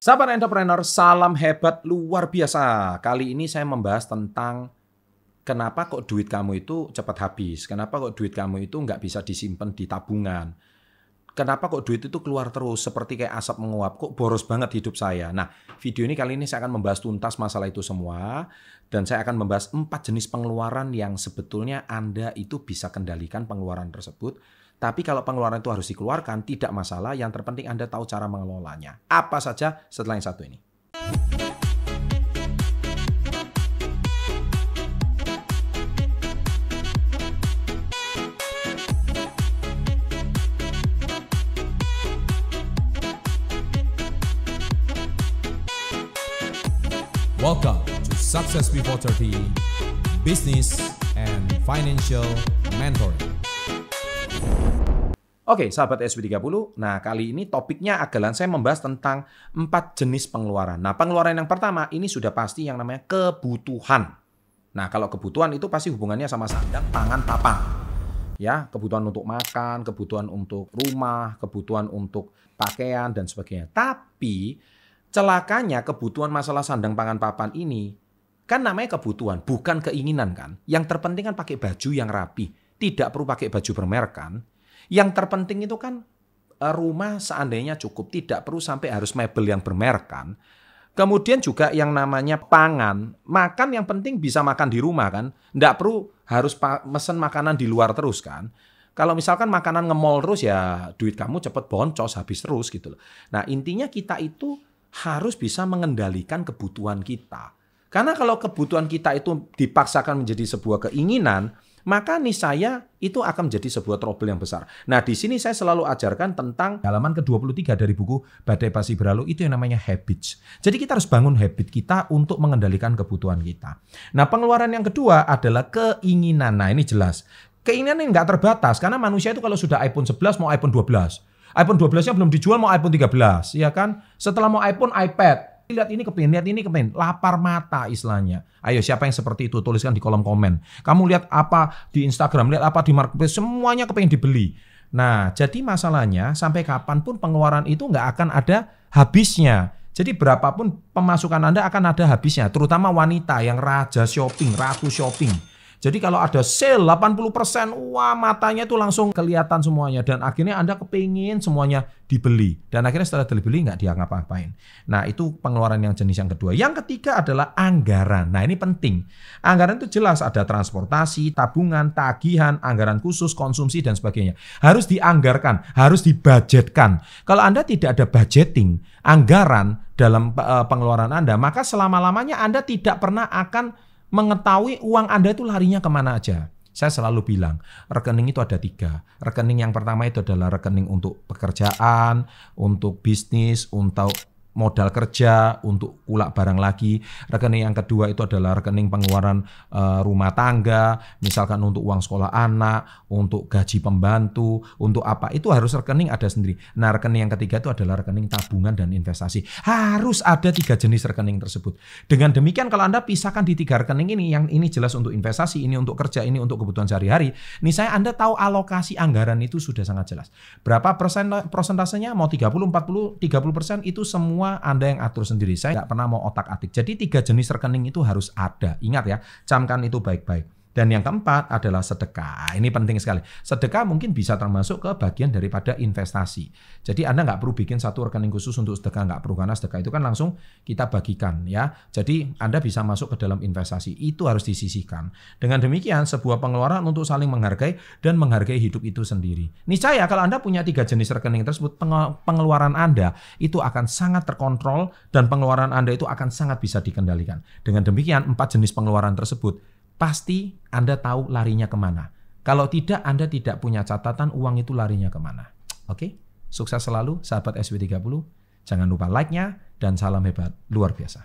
Sahabat entrepreneur, salam hebat luar biasa. Kali ini saya membahas tentang kenapa kok duit kamu itu cepat habis. Kenapa kok duit kamu itu nggak bisa disimpan di tabungan. Kenapa kok duit itu keluar terus seperti kayak asap menguap. Kok boros banget hidup saya. Nah, video ini kali ini saya akan membahas tuntas masalah itu semua. Dan saya akan membahas 4 jenis pengeluaran yang sebetulnya Anda itu bisa kendalikan pengeluaran tersebut. Tapi kalau pengeluaran itu harus dikeluarkan, tidak masalah. Yang terpenting Anda tahu cara mengelolanya. Apa saja setelah yang satu ini. Welcome to Success Before 30, Business and Financial Mentoring. Oke, sahabat SW30. Nah, kali ini topiknya adalah saya membahas tentang 4 jenis pengeluaran. Nah, pengeluaran yang pertama ini sudah pasti yang namanya kebutuhan. Nah, kalau kebutuhan itu pasti hubungannya sama sandang, pangan, papan. Ya, kebutuhan untuk makan, kebutuhan untuk rumah, kebutuhan untuk pakaian dan sebagainya. Tapi celakanya kebutuhan masalah sandang, pangan, papan ini kan namanya kebutuhan, bukan keinginan kan. Yang terpenting kan pakai baju yang rapi. Tidak perlu pakai baju bermerek kan. Yang terpenting itu kan rumah seandainya cukup, tidak perlu sampai harus mebel yang bermerek kan. Kemudian juga yang namanya pangan, makan yang penting bisa makan di rumah kan. Nggak perlu harus mesen makanan di luar terus kan. Kalau misalkan makanan nge-mall terus ya duit kamu cepet boncos, habis terus gitu loh. Nah intinya kita itu harus bisa mengendalikan kebutuhan kita. Karena kalau kebutuhan kita itu dipaksakan menjadi sebuah keinginan, maka niscaya itu akan menjadi sebuah trouble yang besar. Nah, di sini saya selalu ajarkan tentang halaman ke-23 dari buku Badai Pasti Berlalu, itu yang namanya habits. Jadi kita harus bangun habit kita untuk mengendalikan kebutuhan kita. Nah, pengeluaran yang kedua adalah keinginan. Nah, ini jelas. Keinginan ini nggak terbatas, karena manusia itu kalau sudah iPhone 11 mau iPhone 12. iPhone 12-nya belum dijual mau iPhone 13, ya kan? Setelah mau iPhone, iPad. Lihat ini kepingin, lapar mata istilahnya. Ayo siapa yang seperti itu tuliskan di kolom komen. Kamu lihat apa di Instagram, lihat apa di marketplace, semuanya kepingin dibeli. Nah jadi masalahnya sampai kapanpun pengeluaran itu nggak akan ada habisnya. Jadi berapapun pemasukan Anda akan ada habisnya. Terutama wanita yang raja shopping, ratu shopping. Jadi kalau ada sale 80%, wah matanya itu langsung kelihatan semuanya. Dan akhirnya Anda kepingin semuanya dibeli. Dan akhirnya setelah dibeli nggak dia ngapa-ngapain. Nah itu pengeluaran yang jenis yang kedua. Yang ketiga adalah anggaran. Nah ini penting. Anggaran itu jelas ada transportasi, tabungan, tagihan, anggaran khusus, konsumsi dan sebagainya. Harus dianggarkan, harus dibudgetkan. Kalau Anda tidak ada budgeting, anggaran dalam pengeluaran Anda, maka selama-lamanya Anda tidak pernah akan mengetahui uang Anda itu larinya kemana aja. Saya selalu bilang, rekening itu ada 3. Rekening yang pertama itu adalah rekening untuk pekerjaan, untuk bisnis, untuk modal kerja, untuk ulak barang lagi. Rekening yang kedua itu adalah rekening pengeluaran rumah tangga, misalkan untuk uang sekolah anak, untuk gaji pembantu, untuk apa. Itu harus rekening ada sendiri. Nah rekening yang ketiga itu adalah rekening tabungan dan investasi. Harus ada 3 jenis rekening tersebut. Dengan demikian kalau Anda pisahkan di 3 rekening ini, yang ini jelas untuk investasi, ini untuk kerja, ini untuk kebutuhan sehari-hari. Niscaya Anda tahu alokasi anggaran itu sudah sangat jelas. Berapa persentasenya? Mau 30, 40, 30% itu semua Anda yang atur sendiri. Saya nggak pernah mau otak-atik. Jadi 3 jenis rekening itu harus ada. Ingat ya, camkan itu baik-baik. Dan yang keempat adalah sedekah. Ini penting sekali. Sedekah mungkin bisa termasuk ke bagian daripada investasi. Jadi Anda nggak perlu bikin satu rekening khusus untuk sedekah, nggak perlu, karena sedekah itu kan langsung kita bagikan ya. Jadi Anda bisa masuk ke dalam investasi. Itu harus disisihkan. Dengan demikian sebuah pengeluaran untuk saling menghargai dan menghargai hidup itu sendiri. Niscaya kalau Anda punya 3 jenis rekening tersebut, pengeluaran Anda itu akan sangat terkontrol dan pengeluaran Anda itu akan sangat bisa dikendalikan. Dengan demikian 4 jenis pengeluaran tersebut pasti Anda tahu larinya kemana. Kalau tidak, Anda tidak punya catatan uang itu larinya kemana. Oke? Sukses selalu, sahabat SW30. Jangan lupa like-nya, dan salam hebat luar biasa.